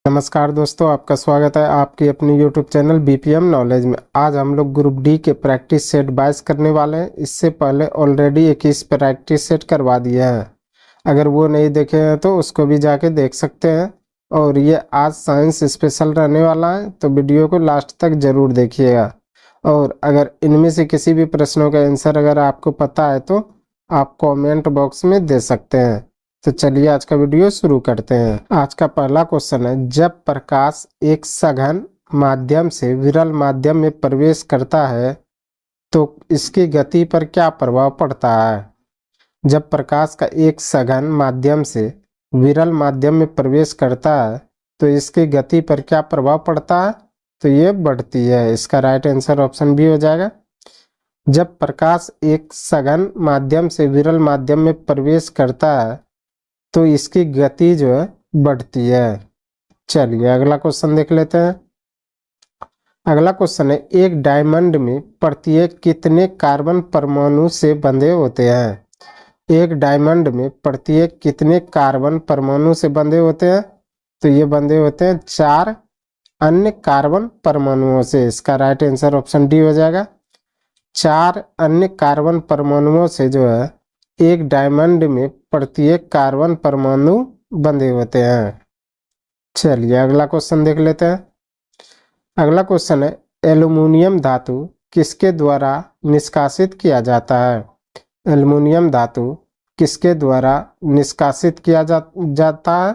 नमस्कार दोस्तों, आपका स्वागत है आपकी अपनी यूट्यूब चैनल बीपीएम नॉलेज में। आज हम लोग ग्रुप डी के प्रैक्टिस सेट 22 करने वाले हैं। इससे पहले ऑलरेडी 21 प्रैक्टिस सेट करवा दिए हैं। अगर वो नहीं देखे हैं तो उसको भी जाके देख सकते हैं। और ये आज साइंस स्पेशल रहने वाला है, तो वीडियो को लास्ट तक ज़रूर देखिएगा। और अगर इनमें से किसी भी प्रश्नों का आंसर अगर आपको पता है तो आप कॉमेंट बॉक्स में दे सकते हैं। तो चलिए आज का वीडियो शुरू करते हैं। आज का पहला क्वेश्चन है, जब प्रकाश एक सघन माध्यम से विरल माध्यम में प्रवेश करता है तो इसकी गति पर क्या प्रभाव पड़ता है। जब प्रकाश का एक सघन माध्यम से विरल माध्यम में प्रवेश करता है तो इसकी गति पर क्या प्रभाव पड़ता है, तो ये बढ़ती है। इसका राइट आंसर ऑप्शन बी हो जाएगा। जब प्रकाश एक सघन माध्यम से विरल माध्यम में प्रवेश करता है तो इसकी गति जो है बढ़ती है। चलिए अगला क्वेश्चन देख लेते हैं। अगला क्वेश्चन है, एक डायमंड में प्रत्येक कितने कार्बन परमाणु से बंधे होते हैं। एक डायमंड में प्रत्येक कितने कार्बन परमाणु से बंधे होते हैं, तो ये बंधे होते हैं 4 अन्य कार्बन परमाणुओं से। इसका राइट आंसर ऑप्शन डी हो जाएगा। 4 अन्य कार्बन परमाणुओं से जो है एक डायमंड में प्रत्येक कार्बन परमाणु बंधे होते हैं। चलिए अगला क्वेश्चन देख लेते हैं। अगला क्वेश्चन है, एल्युमिनियम धातु किसके द्वारा निष्कासित किया जाता है। एल्युमिनियम धातु किसके द्वारा निष्कासित किया जाता है,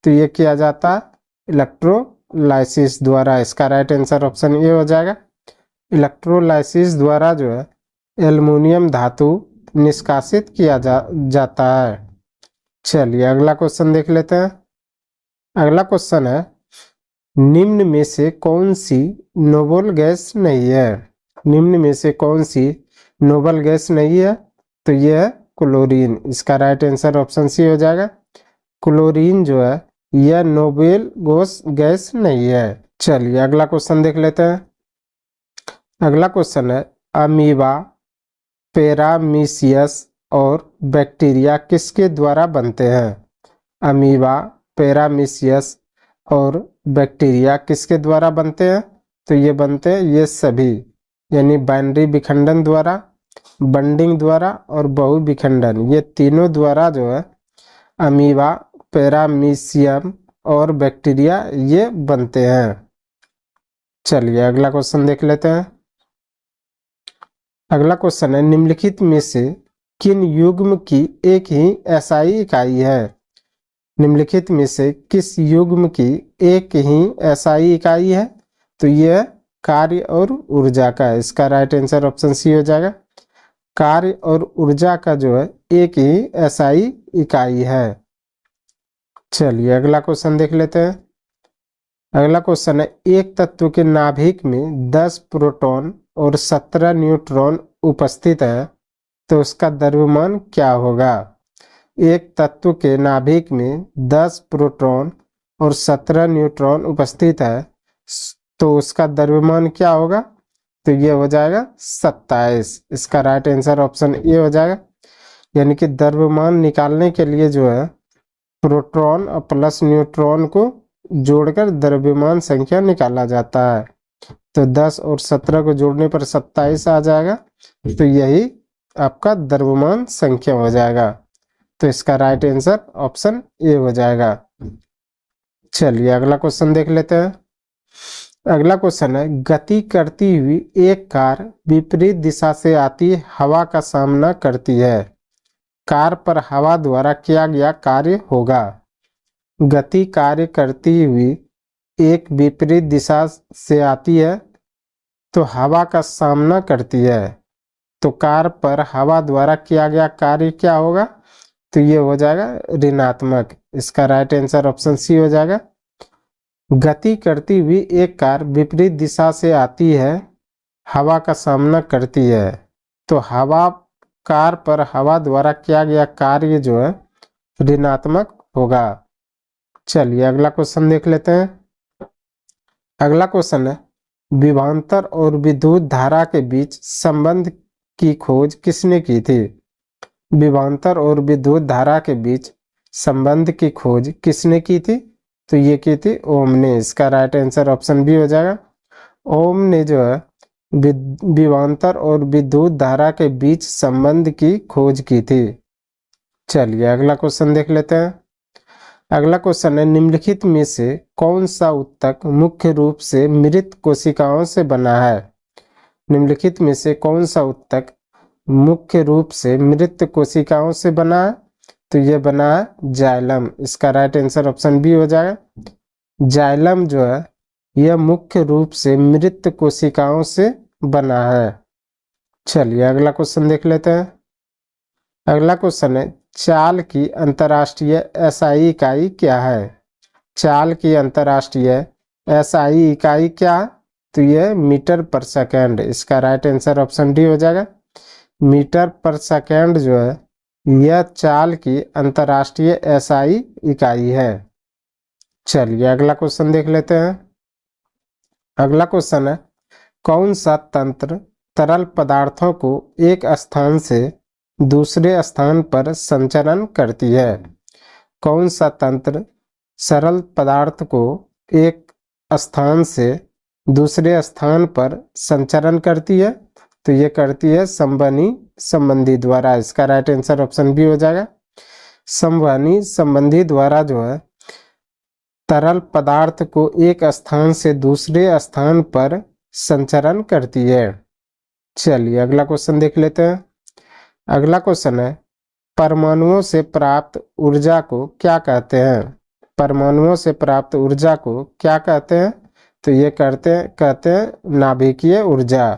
तो ये किया जाता है इलेक्ट्रोलाइसिस द्वारा। इसका राइट आंसर ऑप्शन ए हो जाएगा। इलेक्ट्रोलाइसिस द्वारा जो है एल्युमिनियम धातु निष्कासित किया जाता है। चलिए अगला क्वेश्चन देख लेते हैं। अगला क्वेश्चन है, निम्न में से कौन सी नोबल गैस नहीं है। निम्न में से कौन सी नोबल गैस नहीं है, तो यह है क्लोरीन। इसका राइट आंसर ऑप्शन सी हो जाएगा। क्लोरीन जो है यह नोबेल गैस नहीं है। चलिए अगला क्वेश्चन देख लेते हैं। अगला क्वेश्चन है, अमीबा, पैरामीशियस और बैक्टीरिया किसके द्वारा बनते हैं। अमीबा, पैरामीशियस और बैक्टीरिया किसके द्वारा बनते हैं, तो ये बनते हैं ये सभी, यानी बाइनरी विखंडन द्वारा, बंडिंग द्वारा और बहु विखंडन, ये तीनों द्वारा जो है अमीबा, पैरामीशियम और बैक्टीरिया ये बनते हैं। चलिए अगला क्वेश्चन देख लेते हैं। अगला क्वेश्चन है, निम्नलिखित में से किन युग्म की एक ही एसआई इकाई है। निम्नलिखित में से किस युग्म की एक ही एसआई इकाई है, तो यह कार्य और ऊर्जा का है। इसका राइट आंसर ऑप्शन सी हो जाएगा। कार्य और ऊर्जा का जो है एक ही एसआई इकाई है। चलिए अगला क्वेश्चन देख लेते हैं। अगला क्वेश्चन है, एक तत्व के नाभिक में 10 प्रोटॉन और 17 न्यूट्रॉन उपस्थित है तो उसका द्रव्यमान क्या होगा। एक तत्व के नाभिक में 10 प्रोटॉन और 17 न्यूट्रॉन उपस्थित है तो उसका द्रव्यमान क्या होगा, तो ये हो जाएगा 27। इसका राइट आंसर ऑप्शन ए हो जाएगा। यानी कि द्रव्यमान निकालने के लिए जो है प्रोटॉन और प्लस न्यूट्रॉन को जोड़कर द्रव्यमान संख्या निकाला जाता है। तो 10 और 17 को जोड़ने पर 27 आ जाएगा, तो यही आपका द्रव्यमान संख्या हो जाएगा। तो इसका राइट आंसर ऑप्शन ए हो जाएगा। चलिए अगला क्वेश्चन देख लेते हैं। अगला क्वेश्चन है, गति करती हुई एक कार विपरीत दिशा से आती हवा का सामना करती है। कार पर हवा द्वारा किया गया कार्य होगा। गति कार्य करती हुई एक विपरीत दिशा से आती है तो हवा का सामना करती है, तो कार पर हवा द्वारा किया गया कार्य क्या होगा, तो ये हो जाएगा ऋणात्मक। इसका राइट आंसर ऑप्शन सी हो जाएगा। गति करती हुई एक कार विपरीत दिशा से आती है, हवा का सामना करती है, तो कार पर हवा द्वारा किया गया कार्य जो है ऋणात्मक होगा। चलिए अगला क्वेश्चन देख लेते हैं। अगला क्वेश्चन है, विभवांतर और विद्युत धारा के बीच संबंध की खोज किसने की थी। विभवांतर और विद्युत धारा के बीच संबंध की खोज किसने की थी, तो ये की थी ओम ने। इसका राइट आंसर ऑप्शन बी हो जाएगा। ओम ने जो है विभवांतर और विद्युत धारा के बीच संबंध की खोज की थी। चलिए अगला क्वेश्चन देख लेते हैं। अगला क्वेश्चन है, निम्नलिखित में से कौन सा ऊतक मुख्य रूप से मृत कोशिकाओं से बना है? निम्नलिखित में से कौन सा ऊतक मुख्य रूप से मृत कोशिकाओं से बना है? तो ये बना है जाइलम। इसका राइट आंसर ऑप्शन बी हो जाएगा। जाइलम जो है यह मुख्य रूप से मृत कोशिकाओं से बना है। चलिए अगला क्वेश्चन देख लेते हैं। अगला क्वेश्चन है, चाल की अंतर्राष्ट्रीय एसआई इकाई क्या है? चाल की अंतर्राष्ट्रीय एसआई इकाई क्या है? तो यह मीटर पर सेकेंड। इसका राइट आंसर ऑप्शन डी हो जाएगा। मीटर पर सेकेंड जो है यह चाल की अंतर्राष्ट्रीय एसआई इकाई है। चलिए अगला क्वेश्चन देख लेते हैं। अगला क्वेश्चन है, कौन सा तंत्र तरल पदार्थों को एक स्थान से दूसरे स्थान पर संचरण करती है? कौन सा तंत्र सरल पदार्थ को एक स्थान से दूसरे स्थान पर संचरण करती है? तो ये करती है संवहनी संबंधी द्वारा। इसका राइट आंसर ऑप्शन बी हो जाएगा। संवहनी संबंधी द्वारा जो है तरल पदार्थ को एक स्थान से दूसरे स्थान पर संचरण करती है। चलिए अगला क्वेश्चन देख लेते हैं। अगला क्वेश्चन है, परमाणुओं से प्राप्त ऊर्जा को क्या कहते हैं? परमाणुओं से प्राप्त ऊर्जा को क्या कहते हैं? तो ये कहते हैं नाभिकीय ऊर्जा।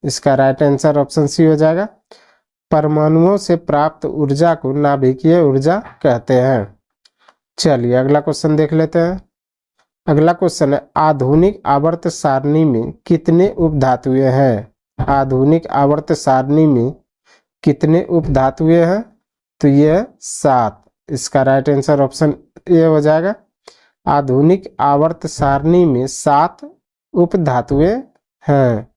इसका राइट आंसर ऑप्शन सी हो जाएगा। परमाणुओं से प्राप्त ऊर्जा को नाभिकीय ऊर्जा कहते हैं। चलिए अगला क्वेश्चन देख लेते हैं। अगला क्वेश्चन है, आधुनिक आवर्त सारणी में कितने उपधातुएं हैं? आधुनिक आवर्त सारणी में कितने उपधातुएं हैं? तो ये 7। इसका राइट आंसर ऑप्शन ए हो जाएगा। आधुनिक आवर्त सारणी में 7 उपधातुएं हैं।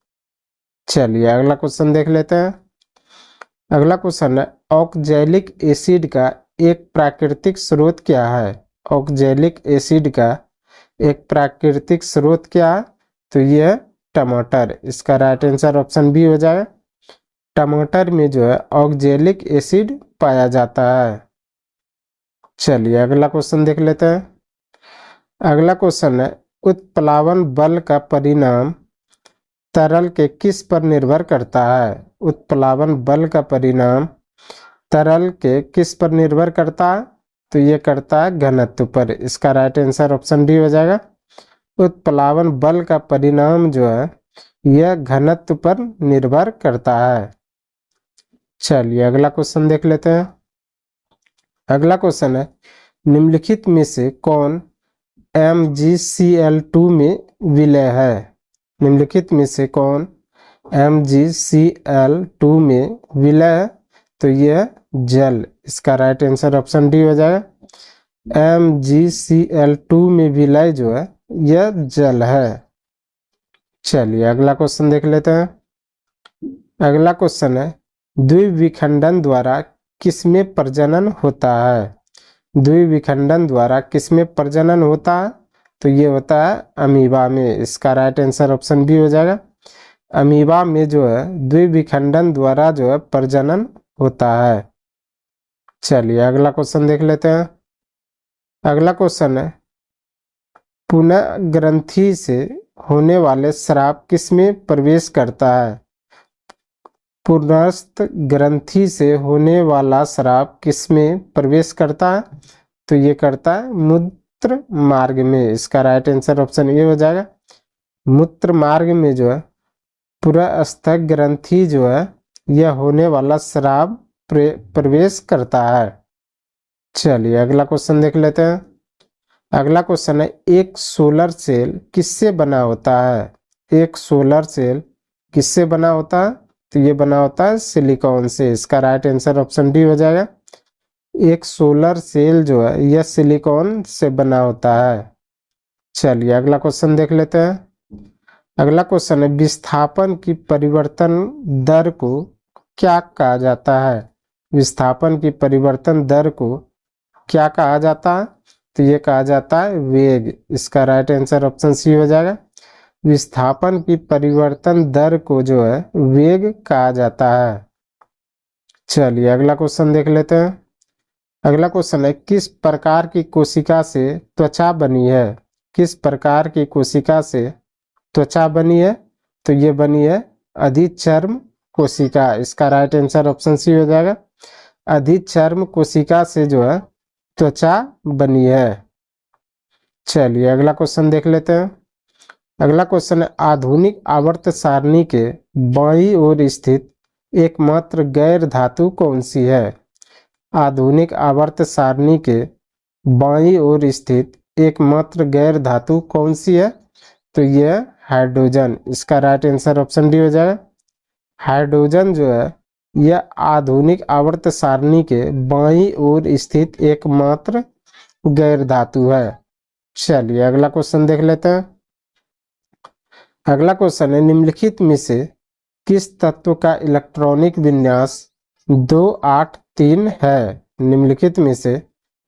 चलिए अगला क्वेश्चन देख लेते हैं। अगला क्वेश्चन है, ऑक्जेलिक एसिड का एक प्राकृतिक स्रोत क्या है? ऑक्जेलिक एसिड का एक प्राकृतिक स्रोत क्या है? तो यह टमाटर। इसका राइट आंसर ऑप्शन बी हो जाएगा। टमाटर में जो है ऑक्जेलिक एसिड पाया जाता है। चलिए अगला क्वेश्चन देख लेते हैं। अगला क्वेश्चन है, उत्प्लावन बल का परिणाम तरल के किस पर निर्भर करता है? उत्प्लावन बल का परिणाम तरल के किस पर निर्भर करता है? तो ये करता है घनत्व पर। इसका राइट आंसर ऑप्शन डी हो जाएगा। उत्प्लावन बल का परिणाम जो है यह घनत्व पर निर्भर करता है। चलिए अगला क्वेश्चन देख लेते हैं। अगला क्वेश्चन है, निम्नलिखित में से कौन MgCl2 में विलय है? निम्नलिखित में से कौन MgCl2 में विलय है? तो यह जल। इसका राइट आंसर ऑप्शन डी हो जाएगा। MgCl2 में विलय जो है यह जल है। चलिए अगला क्वेश्चन देख लेते हैं। अगला क्वेश्चन है, द्विविखंडन द्वारा किसमें प्रजनन होता है? द्विविखंडन द्वारा किसमें प्रजनन होता है? तो ये होता है अमीबा में। इसका राइट आंसर ऑप्शन बी हो जाएगा। अमीबा में जो है द्विविखंडन द्वारा जो है प्रजनन होता है। चलिए अगला क्वेश्चन देख लेते हैं। अगला क्वेश्चन है, पुनः ग्रंथि से होने वाले स्राव किसमें प्रवेश करता है? पुनस्थ ग्रंथि से होने वाला स्राव किसमें प्रवेश करता है? तो ये करता है मूत्र मार्ग में। इसका राइट आंसर ऑप्शन ए हो जाएगा। मूत्र मार्ग में जो है पुनस्थ ग्रंथि जो है यह होने वाला स्राव प्रवेश करता है। चलिए अगला क्वेश्चन देख लेते हैं। अगला क्वेश्चन है, एक सोलर सेल किससे बना होता है? एक सोलर सेल किससे बना होता है? तो ये बना होता है सिलिकॉन से। इसका राइट आंसर ऑप्शन डी हो जाएगा। एक सोलर सेल जो है यह सिलिकॉन से बना होता है। चलिए अगला क्वेश्चन देख लेते हैं। अगला क्वेश्चन है, विस्थापन की परिवर्तन दर को क्या कहा जाता है? विस्थापन की परिवर्तन दर को क्या कहा जाता है? तो ये कहा जाता है वेग। इसका राइट आंसर ऑप्शन सी हो जाएगा। विस्थापन की परिवर्तन दर को जो है वेग कहा जाता है। चलिए अगला क्वेश्चन देख लेते हैं। अगला क्वेश्चन है, किस प्रकार की कोशिका से त्वचा बनी है? किस प्रकार की कोशिका से त्वचा बनी है? तो ये बनी है अधिचर्म कोशिका। इसका राइट आंसर ऑप्शन सी हो जाएगा। अधिचर्म कोशिका से जो है त्वचा बनी है। चलिए अगला क्वेश्चन देख लेते हैं। अगला क्वेश्चन है, आधुनिक आवर्त सारणी के बाईं ओर स्थित एकमात्र गैर धातु कौन सी है? आधुनिक आवर्त सारणी के बाईं ओर स्थित एकमात्र गैर धातु कौन सी है? तो यह हाइड्रोजन। इसका राइट आंसर ऑप्शन डी हो जाएगा। हाइड्रोजन जो है यह आधुनिक आवर्त सारणी के बाईं ओर स्थित एकमात्र गैर धातु है। चलिए अगला क्वेश्चन देख लेते हैं। अगला क्वेश्चन है, निम्नलिखित में से किस तत्व का इलेक्ट्रॉनिक विन्यास 283 है? निम्नलिखित में से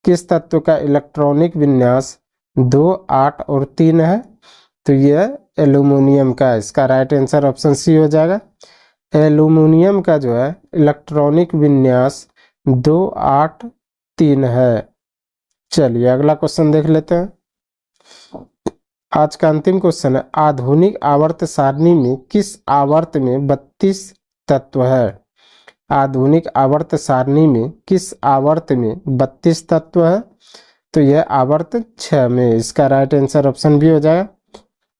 किस तत्व का इलेक्ट्रॉनिक विन्यास 2, 8 और 3 है? तो यह एल्यूमिनियम का। इसका राइट आंसर ऑप्शन सी हो जाएगा। एल्यूमिनियम का जो है इलेक्ट्रॉनिक विन्यास 2, 8, 3 है। चलिए अगला क्वेश्चन देख लेते हैं। आज का अंतिम क्वेश्चन है, आधुनिक आवर्त सारणी में किस आवर्त में 32 तत्व है? आधुनिक आवर्त सारणी में किस आवर्त में 32 तत्व है? तो यह आवर्त 6 में। इसका राइट आंसर ऑप्शन भी हो जाएगा।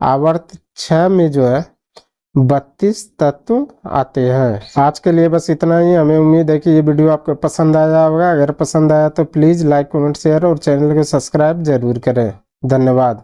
आवर्त 6 में जो है 32 तत्व आते हैं। आज के लिए बस इतना ही। हमें उम्मीद है कि ये वीडियो आपको पसंद आया होगा। अगर पसंद आया तो प्लीज़ लाइक, कमेंट, शेयर और चैनल को सब्सक्राइब जरूर करें। धन्यवाद।